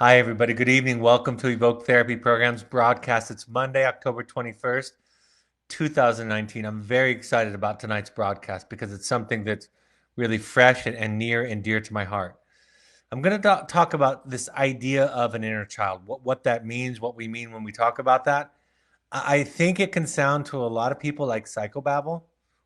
Hi, everybody. Good evening. Welcome to Evoke Therapy Programs broadcast. It's Monday, October 21st, 2019. I'm very excited about tonight's broadcast because it's something that's really fresh and near and dear to my heart. I'm going to talk about this idea of an inner child, what that means, what we mean when we talk about that. I think it can sound to a lot of people like psychobabble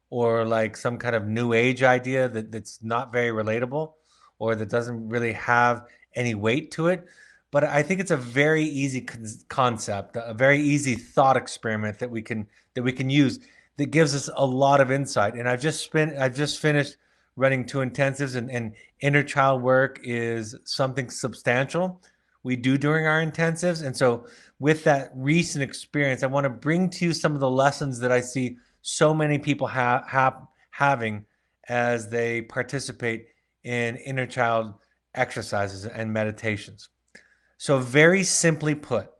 or like some kind of new age idea that's not very relatable or that doesn't really have any weight to it. But I think it's a very easy concept, a very easy thought experiment that we can use that gives us a lot of insight. And I've just finished running two intensives, and inner child work is something substantial we do during our intensives. And so with that recent experience, I want to bring to you some of the lessons that I see so many people having as they participate in inner child exercises and meditations. So, very simply put,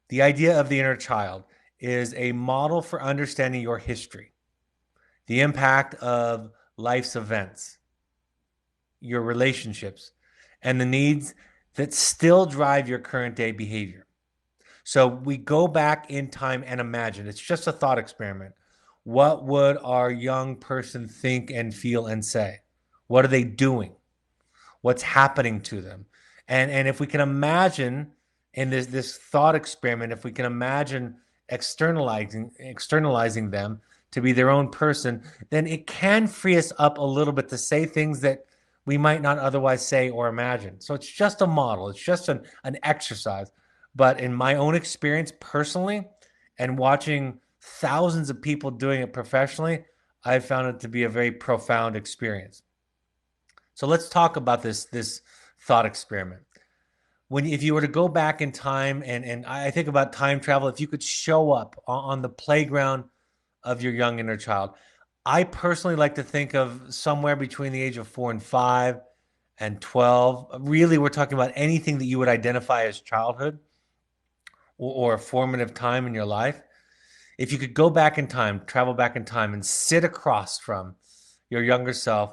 the idea of the inner child is a model for understanding your history, the impact of life's events, your relationships, and the needs that still drive your current day behavior. So we go back in time and imagine. It's just a thought experiment. What would our young person think and feel and say? What are they doing? What's happening to them? And if we can imagine in this thought experiment, if we can imagine externalizing them to be their own person, then it can free us up a little bit to say things that we might not otherwise say or imagine. So it's just a model. It's just an exercise. But in my own experience personally, and watching thousands of people doing it professionally, I found it to be a very profound experience. So let's talk about this thought experiment. When if you were to go back in time, and I think about time travel, if you could show up on the playground of your young inner child, I personally like to think of somewhere between the age of 4 and 5 and 12. Really, we're talking about anything that you would identify as childhood or a formative time in your life. If you could go back in time, travel back in time, and sit across from your younger self,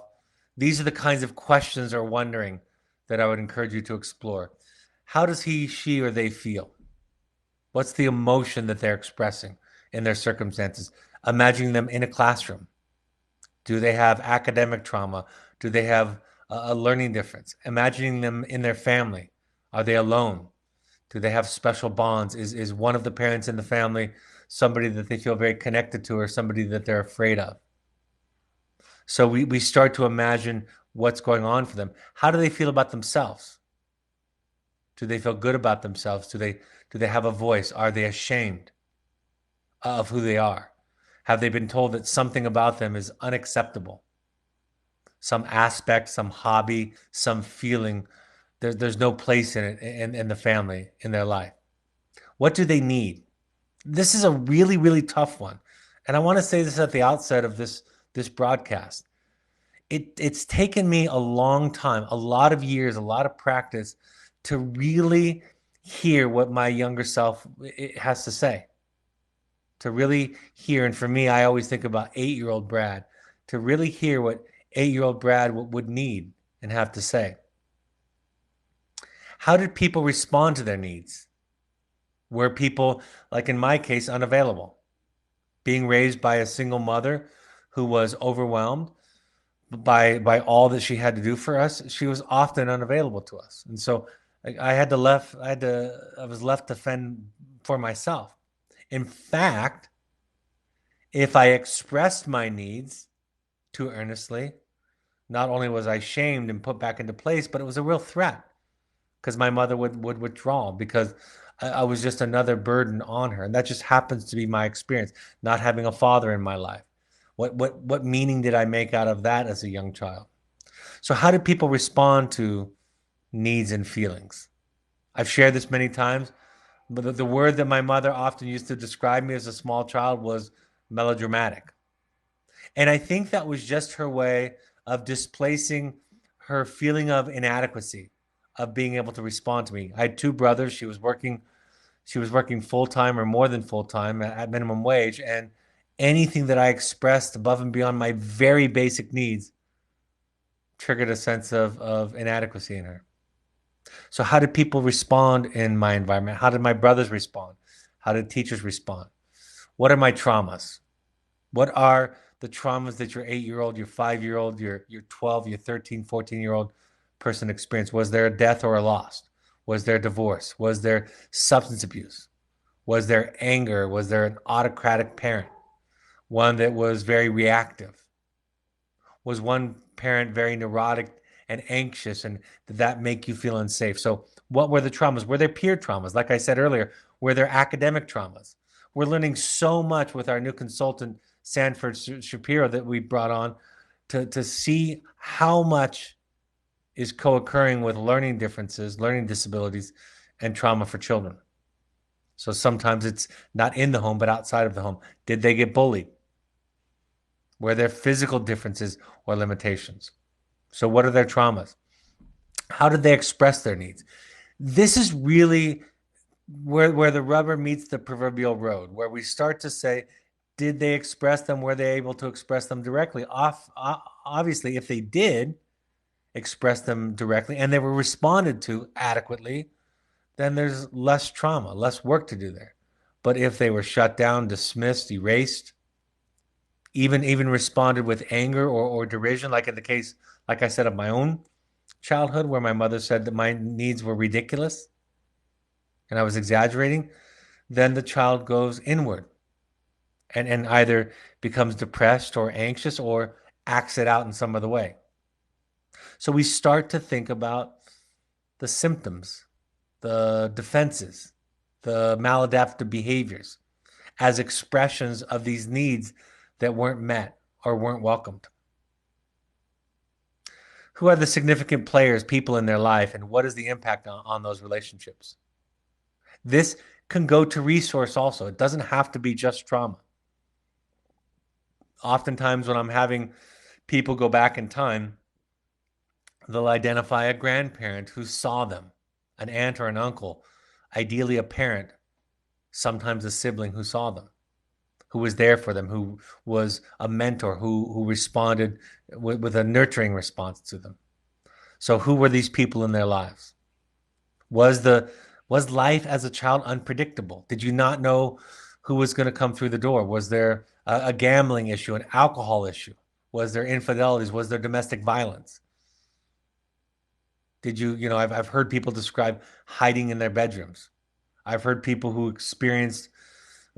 these are the kinds of questions or wondering that I would encourage you to explore. How does he, she, or they feel? What's the emotion that they're expressing in their circumstances? Imagining them in a classroom. Do they have academic trauma? Do they have a learning difference? Imagining them in their family. Are they alone? Do they have special bonds? Is one of the parents in the family somebody that they feel very connected to or somebody that they're afraid of? So we start to imagine what's going on for them. How do they feel about themselves? Do they feel good about themselves? Do they have a voice? Are they ashamed of who they are? Have they been told that something about them is unacceptable? Some aspect, some hobby, some feeling, there's no place in it in the family, in their life. What do they need? This is a really, really tough one. And I want to say this at the outset of this broadcast. It's taken me a long time, a lot of years, a lot of practice to really hear what my younger self has to say. To really hear, and for me, I always think about 8-year-old Brad, to really hear what 8-year-old Brad would need and have to say. How did people respond to their needs? Were people, like in my case, unavailable? Being raised by a single mother who was overwhelmed by all that she had to do for us, she was often unavailable to us. And so I was left to fend for myself. In fact, if I expressed my needs too earnestly, not only was I shamed and put back into place, but it was a real threat because my mother would withdraw because I was just another burden on her. And that just happens to be my experience, not having a father in my life. What meaning did I make out of that as a young child? So how did people respond to needs and feelings? I've shared this many times, but the word that my mother often used to describe me as a small child was melodramatic. And I think that was just her way of displacing her feeling of inadequacy, of being able to respond to me. I had two brothers. She was working full time or more than full time at minimum wage, and anything that I expressed above and beyond my very basic needs triggered a sense of inadequacy in her. So how did people respond in my environment? How did my brothers respond? How did teachers respond? What are my traumas? What are the traumas that your 8-year-old, your 5-year-old, your 12, your 13, 14-year-old person experienced? Was there a death or a loss? Was there divorce? Was there substance abuse? Was there anger? Was there an autocratic parent? One that was very reactive? Was one parent very neurotic and anxious, and did that make you feel unsafe? So what were the traumas? Were there peer traumas? Like I said earlier, were there academic traumas? We're learning so much with our new consultant, Sanford Shapiro, that we brought on to see how much is co-occurring with learning differences, learning disabilities, and trauma for children. So sometimes it's not in the home, but outside of the home. Did they get bullied? Were there physical differences or limitations? So what are their traumas? How did they express their needs? This is really where the rubber meets the proverbial road, where we start to say, did they express them? Were they able to express them directly? Obviously, if they did express them directly and they were responded to adequately, then there's less trauma, less work to do there. But if they were shut down, dismissed, erased, even responded with anger or derision, like in the case, like I said, of my own childhood, where my mother said that my needs were ridiculous and I was exaggerating, then the child goes inward and either becomes depressed or anxious or acts it out in some other way. So we start to think about the symptoms, the defenses, the maladaptive behaviors as expressions of these needs that weren't met or weren't welcomed. Who are the significant players, people in their life, and what is the impact on those relationships? This can go to resource also. It doesn't have to be just trauma. Oftentimes when I'm having people go back in time, they'll identify a grandparent who saw them, an aunt or an uncle, ideally a parent, sometimes a sibling who saw them, who was there for them, who was a mentor, who responded with a nurturing response to them. So who were these people in their lives? Was life as a child unpredictable? Did you not know who was going to come through the door? Was there a gambling issue, an alcohol issue? Was there infidelities? Was there domestic violence? Did you know, I've heard people describe hiding in their bedrooms. I've heard people who experienced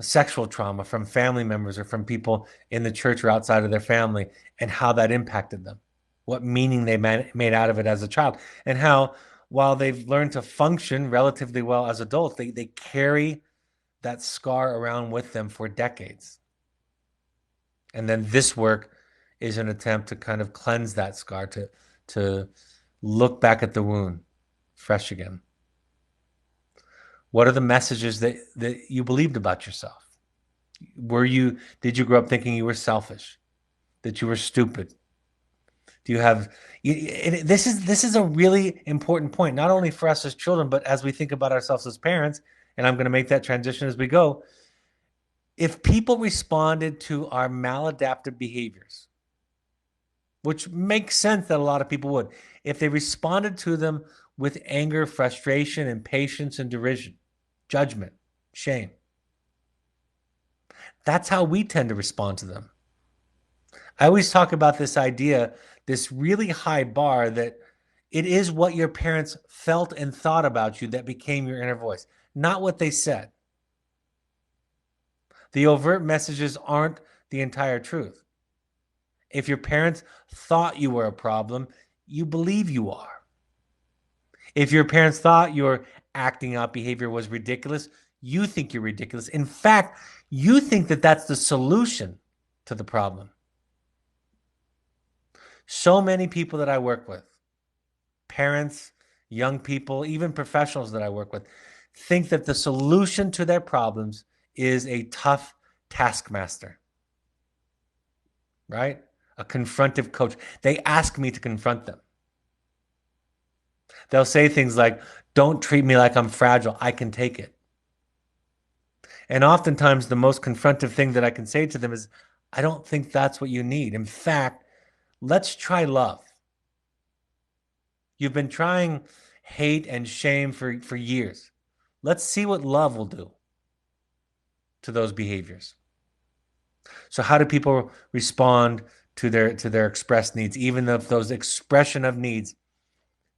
sexual trauma from family members or from people in the church or outside of their family, and how that impacted them, what meaning they made out of it as a child, and how while they've learned to function relatively well as adults, they carry that scar around with them for decades. And then this work is an attempt to kind of cleanse that scar, to look back at the wound fresh again. What are the messages that you believed about yourself? Did you grow up thinking you were selfish, that you were stupid? Do you have this is a really important point, not only for us as children, but as we think about ourselves as parents, and I'm going to make that transition as we go. If people responded to our maladaptive behaviors, which makes sense that a lot of people would, if they responded to them with anger, frustration, impatience, and derision, judgment, shame, that's how we tend to respond to them. I always talk about this idea, this really high bar, that it is what your parents felt and thought about you that became your inner voice, not what they said. The overt messages aren't the entire truth. If your parents thought you were a problem, you believe you are. If your parents thought your acting out behavior was ridiculous, you think you're ridiculous. In fact, you think that that's the solution to the problem. So many people that I work with, parents, young people, even professionals that I work with, think that the solution to their problems is a tough taskmaster, right? A confrontive coach. They ask me to confront them. They'll say things like, don't treat me like I'm fragile. I can take it. And oftentimes the most confrontive thing that I can say to them is, I don't think that's what you need. In fact, let's try love. You've been trying hate and shame for years. Let's see what love will do to those behaviors. So how do people respond to their expressed needs, even if those expression of needs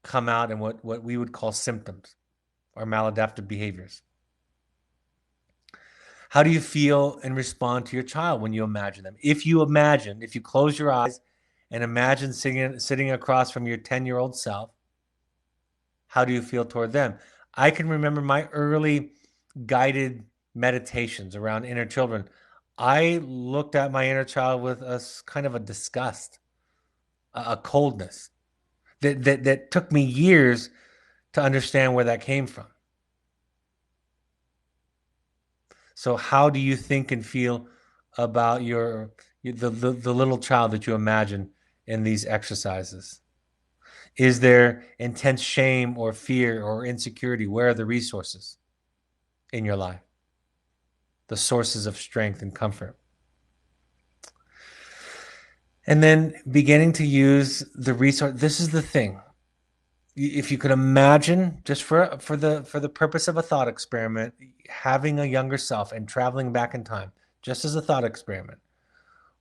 come out in what we would call symptoms or maladaptive behaviors? How do you feel and respond to your child when you imagine them? If you close your eyes and imagine sitting across from your 10-year-old self, how do you feel toward them? I can remember my early guided meditations around inner children. I looked at my inner child with a kind of a disgust, a coldness that took me years to understand where that came from. So how do you think and feel about the little child that you imagine in these exercises? Is there intense shame or fear or insecurity? Where are the resources in your life? The sources of strength and comfort. And then beginning to use the resource. This is the thing. If you could imagine, just for the purpose of a thought experiment, having a younger self and traveling back in time, just as a thought experiment,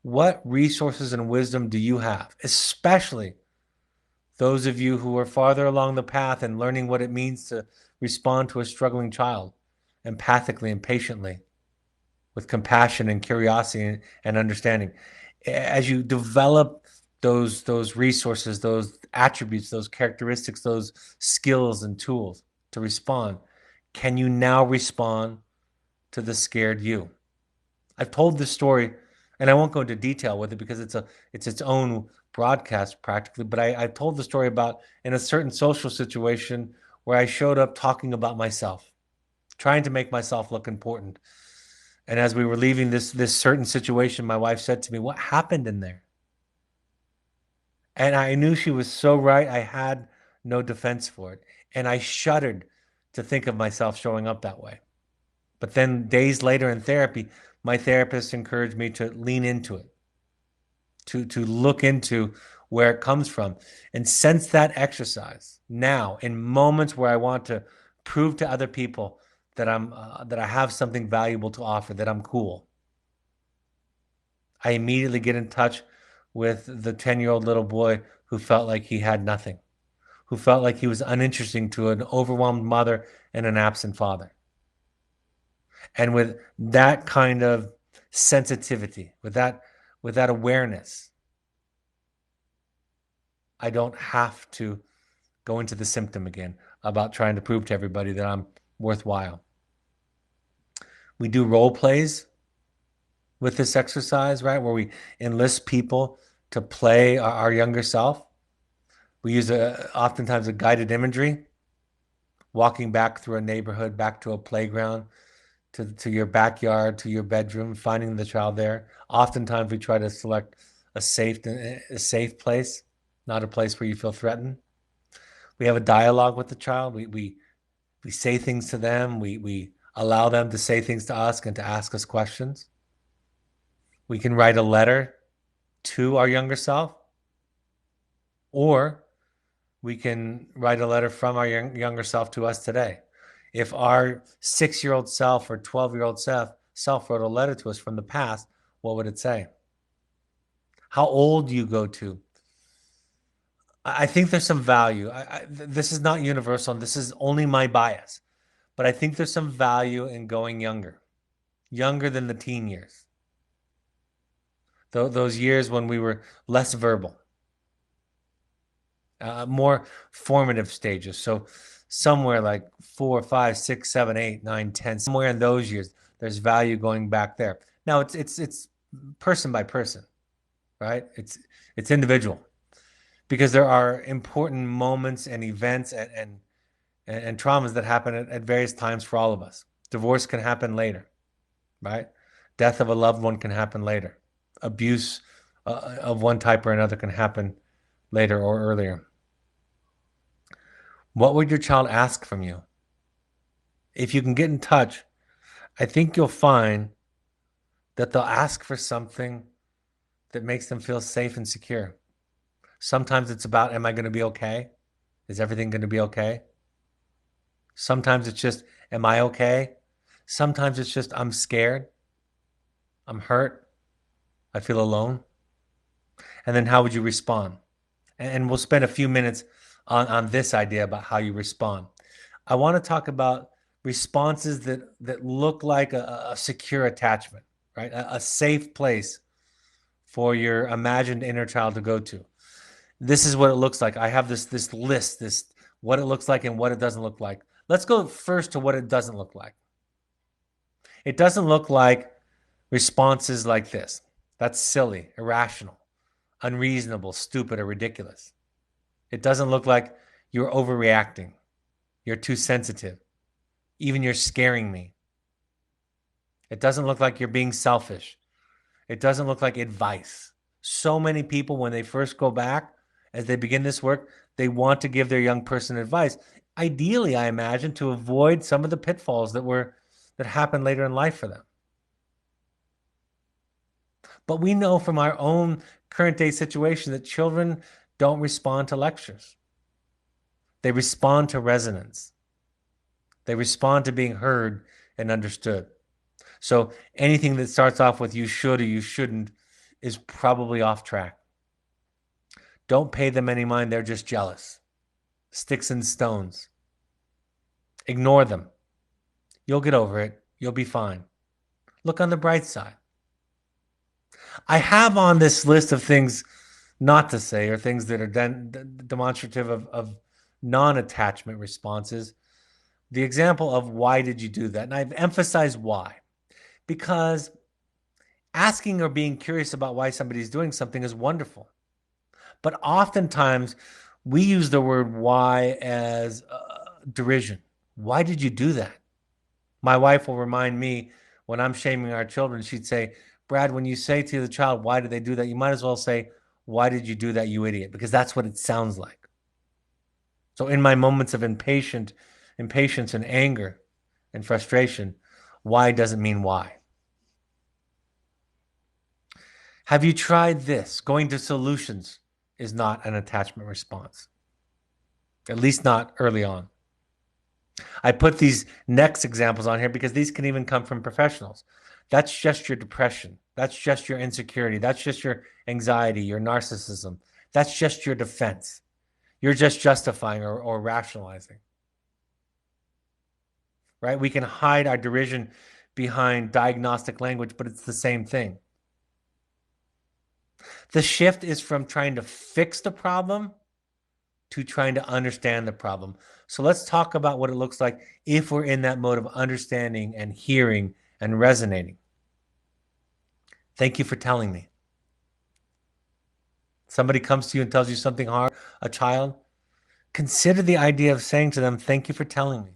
what resources and wisdom do you have, especially those of you who are farther along the path and learning what it means to respond to a struggling child empathically and patiently, with compassion and curiosity and understanding? As you develop those resources, those attributes, those characteristics, those skills and tools to respond, can you now respond to the scared you? I've told this story, and I won't go into detail with it because it's its own broadcast practically, but I've told the story about in a certain social situation where I showed up talking about myself, trying to make myself look important. And as we were leaving this certain situation, my wife said to me, "What happened in there?" And I knew she was so right. I had no defense for it. And I shuddered to think of myself showing up that way. But then days later in therapy, my therapist encouraged me to lean into it, to look into where it comes from. And since that exercise, now in moments where I want to prove to other people that that I have something valuable to offer, that I'm cool, I immediately get in touch with the 10-year-old little boy who felt like he had nothing, who felt like he was uninteresting to an overwhelmed mother and an absent father. And with that kind of sensitivity, with that awareness, I don't have to go into the symptom again about trying to prove to everybody that I'm worthwhile. We do role plays with this exercise, right? Where we enlist people to play our younger self. We use oftentimes a guided imagery, walking back through a neighborhood, back to a playground, to your backyard, to your bedroom, finding the child there. Oftentimes we try to select a safe place, not a place where you feel threatened. We have a dialogue with the child. We say things to them. We allow them to say things to us and to ask us questions. We can write a letter to our younger self, or we can write a letter from our younger self to us today. If our 6-year-old self or 12-year-old self wrote a letter to us from the past, what would it say? How old do you go to? I think there's some value. This is not universal, and this is only my bias, but I think there's some value in going younger than the teen years. Those years when we were less verbal, more formative stages. So somewhere like 4, 5, 6, 7, 8, 9, 10, somewhere in those years, there's value going back there. Now it's person by person, right? It's individual, because there are important moments and events and traumas that happen at various times for all of us. Divorce can happen later, right? Death of a loved one can happen later. Abuse of one type or another can happen later or earlier. What would your child ask from you? If you can get in touch, I think you'll find that they'll ask for something that makes them feel safe and secure. Sometimes it's about, am I going to be okay? Is everything going to be okay? Sometimes it's just, am I okay? Sometimes it's just, I'm scared. I'm hurt. I feel alone. And then how would you respond? And we'll spend a few minutes on this idea about how you respond. I want to talk about responses that look like a secure attachment, right? A safe place for your imagined inner child to go to. This is what it looks like. I have this list, this what it looks like and what it doesn't look like. Let's go first to what it doesn't look like. It doesn't look like responses like this. That's silly, irrational, unreasonable, stupid, or ridiculous. It doesn't look like you're overreacting. You're too sensitive. Even you're scaring me. It doesn't look like you're being selfish. It doesn't look like advice. So many people, when they first go back, as they begin this work, they want to give their young person advice. Ideally, I imagine, to avoid some of the pitfalls that happen later in life for them. But we know from our own current day situation that children don't respond to lectures. They respond to resonance. They respond to being heard and understood. So anything that starts off with you should or you shouldn't is probably off track. Don't pay them any mind. They're just jealous. Sticks and stones. Ignore them. You'll get over it. You'll be fine. Look on the bright side. I have on this list of things not to say or things that are demonstrative of non-attachment responses. The example of why did you do that? And I've emphasized why. Because asking or being curious about why somebody's doing something is wonderful. But oftentimes we use the word why as derision. Why did you do that? My wife will remind me when I'm shaming our children, she'd say, Brad, when you say to the child, why did they do that? You might as well say, why did you do that, you idiot? Because that's what it sounds like. So in my moments of impatience and anger and frustration, why doesn't mean why. Have you tried this? Going to solutions is not an attachment response, at least not early on. I put these next examples on here because these can even come from professionals. That's just your depression. That's just your insecurity. That's just your anxiety, your narcissism. That's just your defense. You're just justifying or rationalizing. Right? We can hide our derision behind diagnostic language, but it's the same thing. The shift is from trying to fix the problem to trying to understand the problem. So let's talk about what it looks like if we're in that mode of understanding and hearing and resonating. Thank you for telling me. Somebody comes to you and tells you something hard, a child, consider the idea of saying to them, thank you for telling me.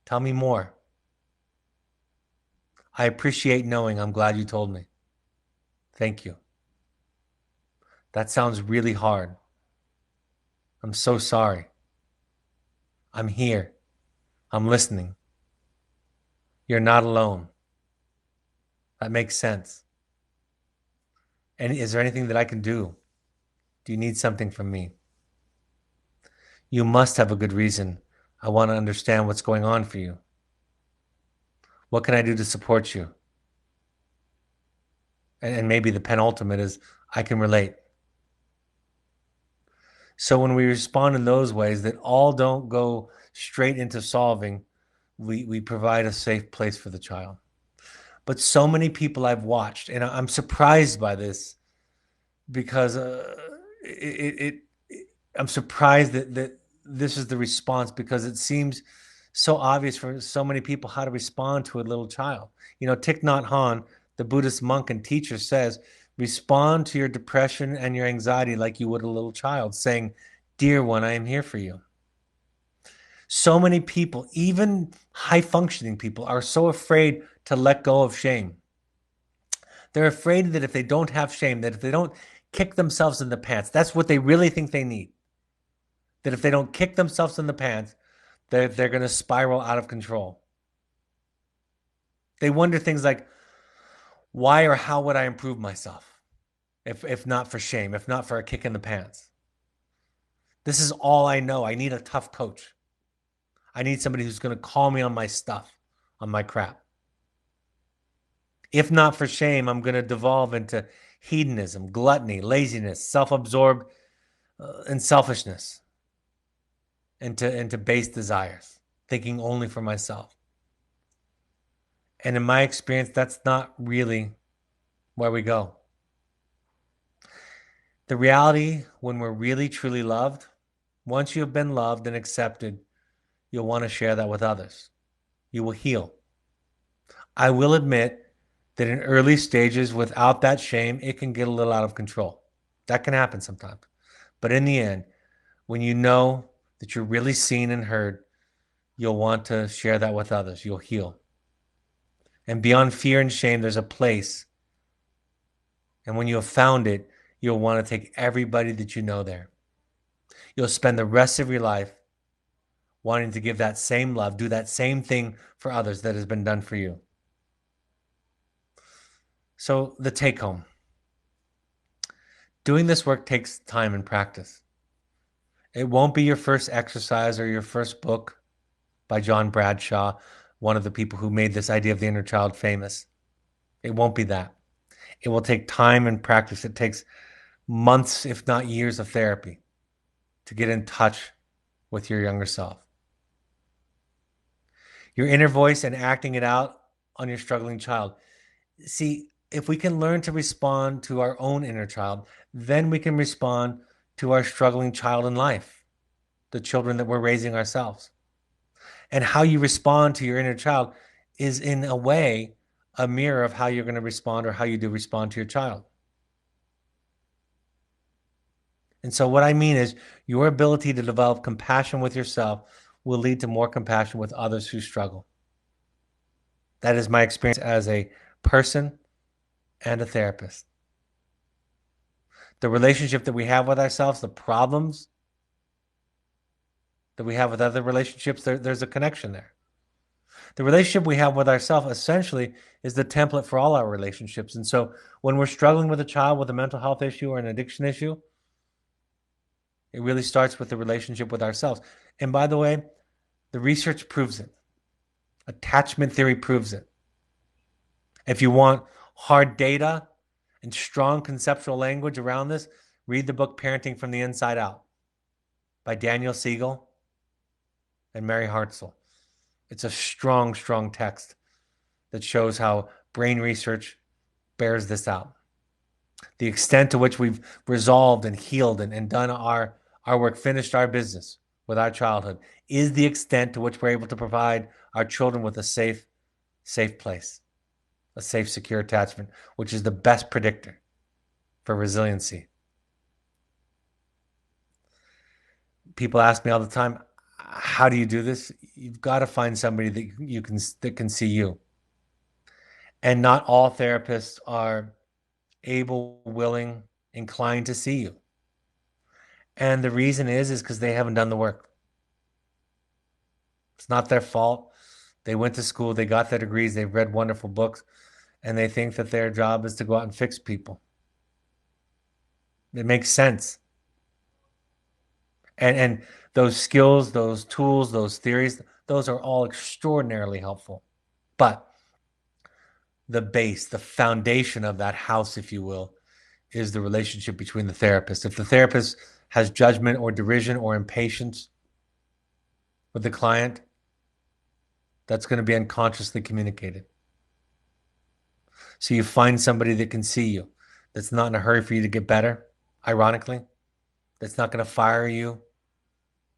Tell me more. I appreciate knowing. I'm glad you told me. Thank you. That sounds really hard. I'm so sorry. I'm here. I'm listening. You're not alone. That makes sense. And is there anything that I can do? Do you need something from me? You must have a good reason. I want to understand what's going on for you. What can I do to support you? And maybe the penultimate is I can relate. So when we respond in those ways that all don't go straight into solving, we provide a safe place for the child. But so many people I've watched, and I'm surprised by this because I'm surprised that this is the response because it seems so obvious for so many people how to respond to a little child. You know, Thich Nhat Hanh, the Buddhist monk and teacher, says, respond to your depression and your anxiety like you would a little child, saying, dear one, I am here for you. So many people, even high-functioning people, are so afraid to let go of shame. They're afraid that if they don't have shame, that if they don't kick themselves in the pants, that's what they really think they need. That if they don't kick themselves in the pants, they're going to spiral out of control. They wonder things like, why or how would I improve myself if not for shame, if not for a kick in the pants? This is all I know. I need a tough coach. I need somebody who's going to call me on my stuff, on my crap. If not for shame, I'm going to devolve into hedonism, gluttony, laziness, self-absorbed, and selfishness, into base desires, thinking only for myself. And in my experience, that's not really where we go. The reality, when we're really truly loved, once you have been loved and accepted, you'll want to share that with others. You will heal. I will admit that in early stages, without that shame, it can get a little out of control. That can happen sometimes. But in the end, when you know that you're really seen and heard, you'll want to share that with others. You'll heal. And beyond fear and shame, there's a place. And when you have found it, you'll want to take everybody that you know there. You'll spend the rest of your life wanting to give that same love, do that same thing for others that has been done for you. So the take home. Doing this work takes time and practice. It won't be your first exercise or your first book by John Bradshaw, one of the people who made this idea of the inner child famous. It won't be that. It will take time and practice. It takes months, if not years, of therapy to get in touch with your younger self. Your inner voice and acting it out on your struggling child. See, if we can learn to respond to our own inner child, then we can respond to our struggling child in life, the children that we're raising ourselves. And how you respond to your inner child is, in a way, a mirror of how you're going to respond or how you do respond to your child. And so what I mean is your ability to develop compassion with yourself will lead to more compassion with others who struggle. That is my experience as a person and a therapist. The relationship that we have with ourselves, the problems that we have with other relationships, there's a connection there. The relationship we have with ourselves essentially is the template for all our relationships. And so when we're struggling with a child with a mental health issue or an addiction issue, it really starts with the relationship with ourselves. And by the way, the research proves it. Attachment theory proves it. If you want hard data and strong conceptual language around this, read the book Parenting from the Inside Out by Daniel Siegel and Mary Hartzell. It's a strong, strong text that shows how brain research bears this out. The extent to which we've resolved and healed and done our work, finished our business with our childhood, is the extent to which we're able to provide our children with a safe place, a safe, secure attachment, which is the best predictor for resiliency. People ask me all the time, how do you do this? You've got to find somebody that can see you. And not all therapists are able, willing, inclined to see you. And the reason is because they haven't done the work. It's not their fault. They went to school, they got their degrees, they've read wonderful books, and they think that their job is to go out and fix people. It makes sense. And those skills, those tools, those theories, those are all extraordinarily helpful. But the base, the foundation of that house, if you will, is the relationship between the therapist. If the therapist has judgment or derision or impatience with the client, that's going to be unconsciously communicated. So you find somebody that can see you, that's not in a hurry for you to get better, ironically, that's not going to fire you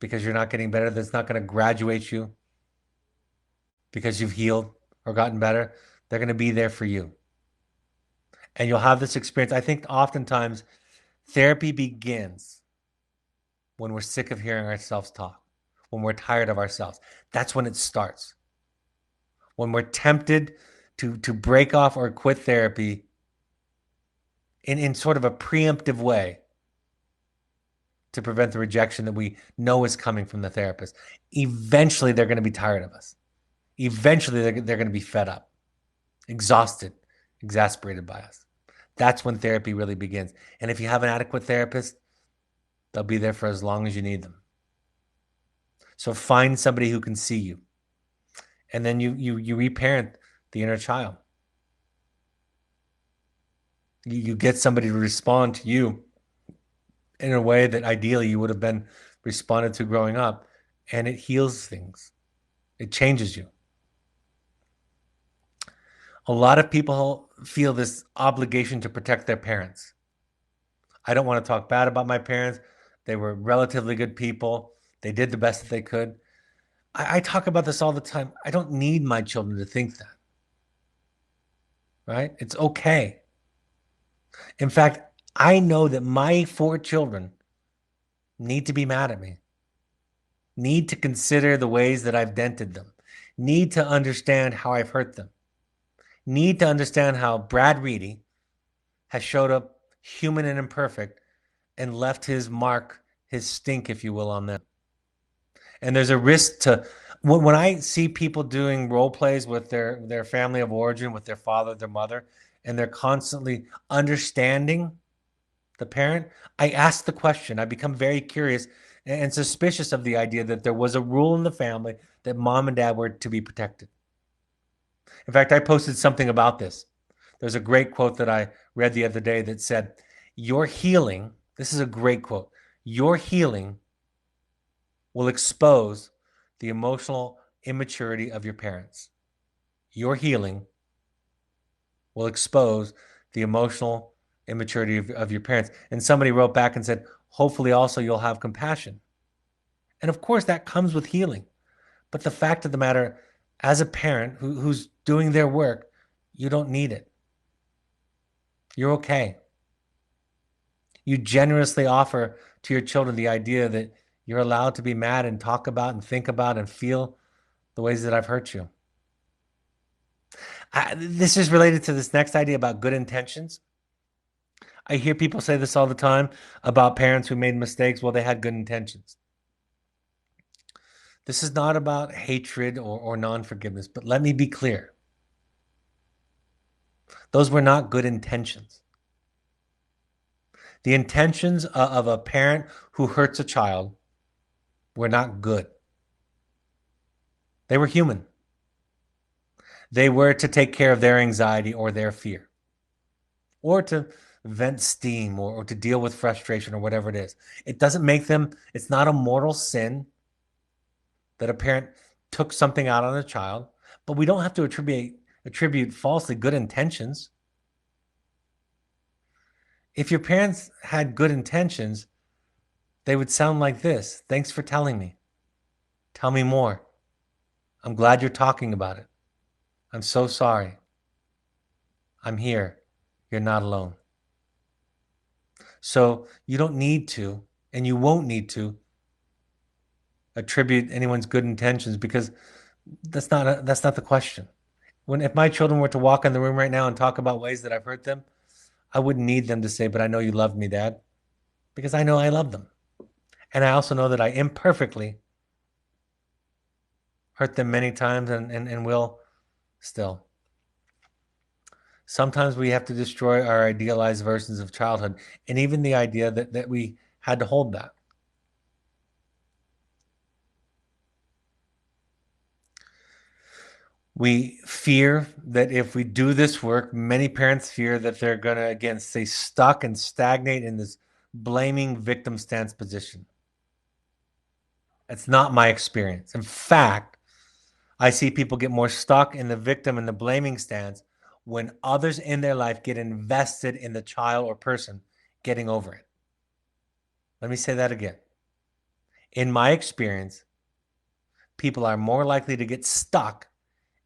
because you're not getting better, that's not going to graduate you because you've healed or gotten better. They're going to be there for you. And you'll have this experience. I think oftentimes therapy begins when we're sick of hearing ourselves talk, when we're tired of ourselves. That's when it starts. When we're tempted to break off or quit therapy in sort of a preemptive way to prevent the rejection that we know is coming from the therapist. Eventually, they're going to be tired of us. Eventually, they're going to be fed up, exhausted, exasperated by us. That's when therapy really begins. And if you have an adequate therapist, they'll be there for as long as you need them. So find somebody who can see you. And then you reparent the inner child. You get somebody to respond to you in a way that ideally you would have been responded to growing up, and it heals things. It changes you. A lot of people feel this obligation to protect their parents. I don't want to talk bad about my parents. They were relatively good people. They did the best that they could. I talk about this all the time. I don't need my children to think that, right? It's okay. In fact, I know that my 4 children need to be mad at me, need to consider the ways that I've dented them, need to understand how I've hurt them, need to understand how Brad Reedy has showed up human and imperfect and left his mark, his stink, if you will, on them. And there's a risk to when I see people doing role plays with their family of origin, with their father, their mother, and they're constantly understanding the parent, I ask the question. I become very curious and suspicious of the idea that there was a rule in the family that mom and dad were to be protected. In fact, I posted something about this. There's a great quote that I read the other day that said, "Your healing," this is a great quote, "your healing will expose the emotional immaturity of your parents. Your healing will expose the emotional immaturity of your parents." And somebody wrote back and said, "Hopefully also you'll have compassion." And of course that comes with healing. But the fact of the matter, as a parent who's doing their work, you don't need it. You're okay. You generously offer to your children the idea that you're allowed to be mad and talk about and think about and feel the ways that I've hurt you. This is related to this next idea about good intentions. I hear people say this all the time about parents who made mistakes. Well, they had good intentions. This is not about hatred or non-forgiveness, but let me be clear. Those were not good intentions. The intentions of a parent who hurts a child were not good. They were human. They were to take care of their anxiety or their fear, or to vent steam or to deal with frustration or whatever it is. It doesn't make them, it's not a mortal sin that a parent took something out on a child, but we don't have to attribute falsely good intentions. If your parents had good intentions, they would sound like this: "Thanks for telling me. Tell me more. I'm glad you're talking about it. I'm so sorry. I'm here. You're not alone." So you don't need to, and you won't need to attribute anyone's good intentions, because that's not the question. If my children were to walk in the room right now and talk about ways that I've hurt them, I wouldn't need them to say, "But I know you love me, Dad," because I know I love them. And I also know that I imperfectly hurt them many times and will still. Sometimes we have to destroy our idealized versions of childhood, and even the idea that we had to hold that. We fear that if we do this work, many parents fear that they're going to, again, stay stuck and stagnate in this blaming victim stance position. That's not my experience. In fact, I see people get more stuck in the victim and the blaming stance when others in their life get invested in the child or person getting over it. Let me say that again. In my experience, people are more likely to get stuck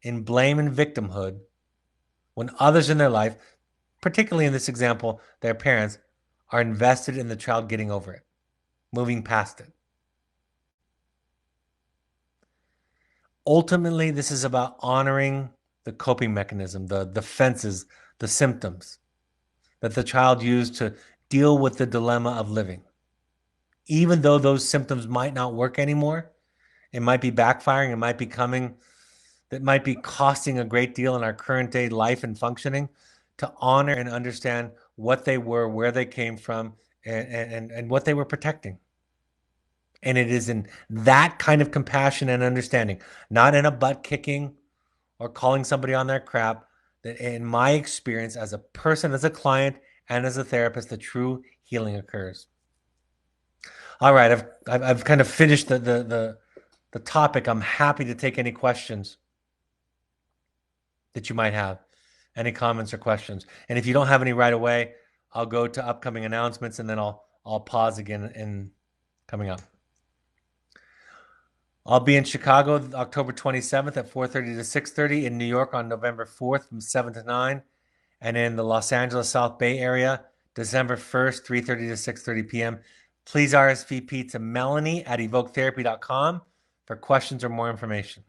in blame and victimhood when others in their life, particularly in this example, their parents, are invested in the child getting over it, moving past it. Ultimately, this is about honoring the coping mechanism, the defenses, the symptoms that the child used to deal with the dilemma of living. Even though those symptoms might not work anymore, it might be backfiring, that might be costing a great deal in our current day life and functioning, to honor and understand what they were, where they came from, and what they were protecting. And it is in that kind of compassion and understanding, not in a butt kicking or calling somebody on their crap, that in my experience as a person, as a client, and as a therapist, the true healing occurs. All right, I've kind of finished the topic. I'm happy to take any questions that you might have, any comments or questions. And if you don't have any right away, I'll go to upcoming announcements and then I'll pause again in coming up. I'll be in Chicago October 27th at 4:30 to 6:30, in New York on November 4th from 7 to 9, and in the Los Angeles South Bay area December 1st, 3:30 to 6:30 p.m. Please RSVP to melanie@evoketherapy.com for questions or more information.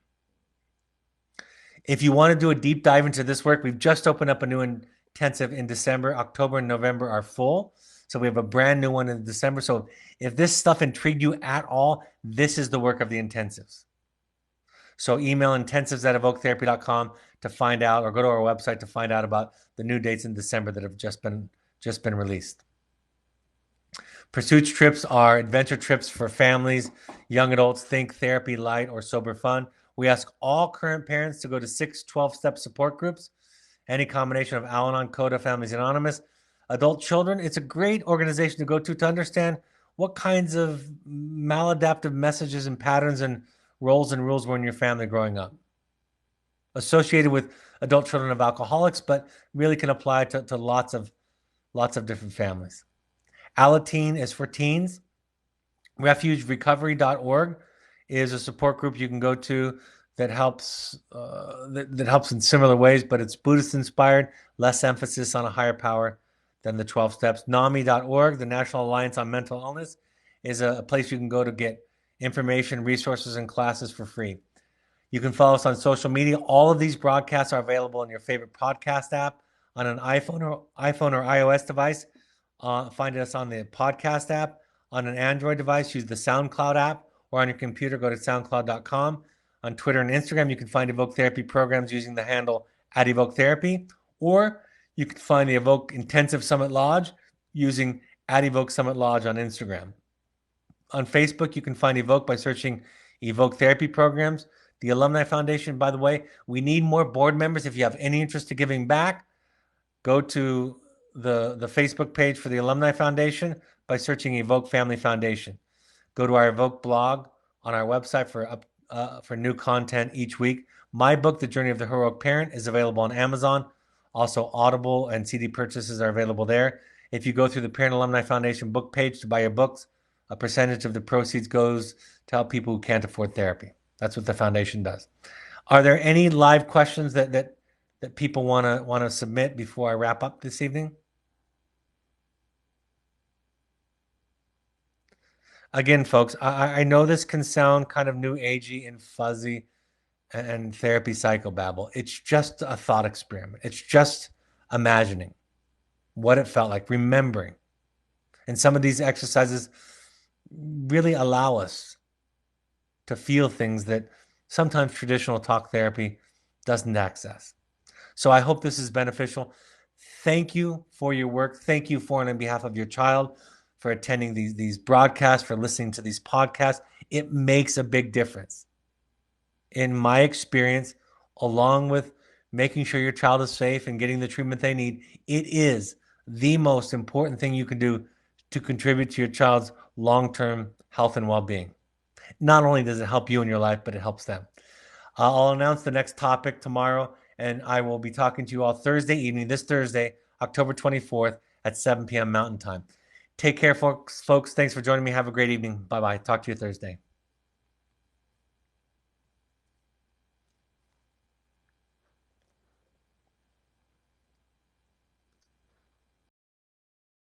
If you want to do a deep dive into this work, we've just opened up a new intensive in December. October and November are full. So we have a brand new one in December. So if this stuff intrigued you at all, this is the work of the intensives. So email intensives@evoketherapy.com to find out, or go to our website to find out about the new dates in December that have just been released. Pursuits trips are adventure trips for families, young adults. Think therapy, light, or sober fun. We ask all current parents to go to 6 12-step support groups, any combination of Al-Anon, CODA, Families Anonymous. Adult children, it's a great organization to go to understand what kinds of maladaptive messages and patterns and roles and rules were in your family growing up. Associated with adult children of alcoholics, but really can apply to lots of different families. Alateen is for teens. RefugeRecovery.org is a support group you can go to that helps that helps in similar ways, but it's Buddhist inspired, less emphasis on a higher power than the 12 steps. NAMI.org, the National Alliance on Mental Illness, is a place you can go to get information, resources, and classes for free. You can follow us on social media. All of these broadcasts are available on your favorite podcast app, on an iPhone or iOS device. Find us on the podcast app. On an Android device, use the SoundCloud app, or on your computer, go to soundcloud.com. On Twitter and Instagram, you can find Evoke Therapy programs using the handle @EvokeTherapy, or you can find the Evoke Intensive Summit Lodge using @Evoke Summit Lodge on Instagram. On Facebook, you can find Evoke by searching Evoke Therapy programs. The Alumni Foundation, by the way, we need more board members. If you have any interest in giving back, go to the Facebook page for the Alumni Foundation by searching Evoke Family Foundation. Go to our Evoke blog on our website for new content each week. My book, The Journey of the Heroic Parent, is available on Amazon. Also, Audible and CD purchases are available there. If you go through the Parent Alumni Foundation book page to buy your books, a percentage of the proceeds goes to help people who can't afford therapy. That's what the foundation does. Are there any live questions that people want to submit before I wrap up this evening? Again, folks, I know this can sound kind of new agey and fuzzy and therapy psychobabble. It's just a thought experiment. It's just imagining what it felt like, remembering. And some of these exercises really allow us to feel things that sometimes traditional talk therapy doesn't access. So I hope this is beneficial. Thank you for your work. Thank you for, and on behalf of your child, for attending these broadcasts, for listening to these podcasts. It makes a big difference. In my experience, along with making sure your child is safe and getting the treatment they need, it is the most important thing you can do to contribute to your child's long-term health and well-being. Not only does it help you in your life, but it helps them. I'll announce the next topic tomorrow, and I will be talking to you all Thursday evening, this Thursday, October 24th at 7 p.m. Mountain Time. Take care, folks. Thanks for joining me. Have a great evening. Bye-bye. Talk to you Thursday.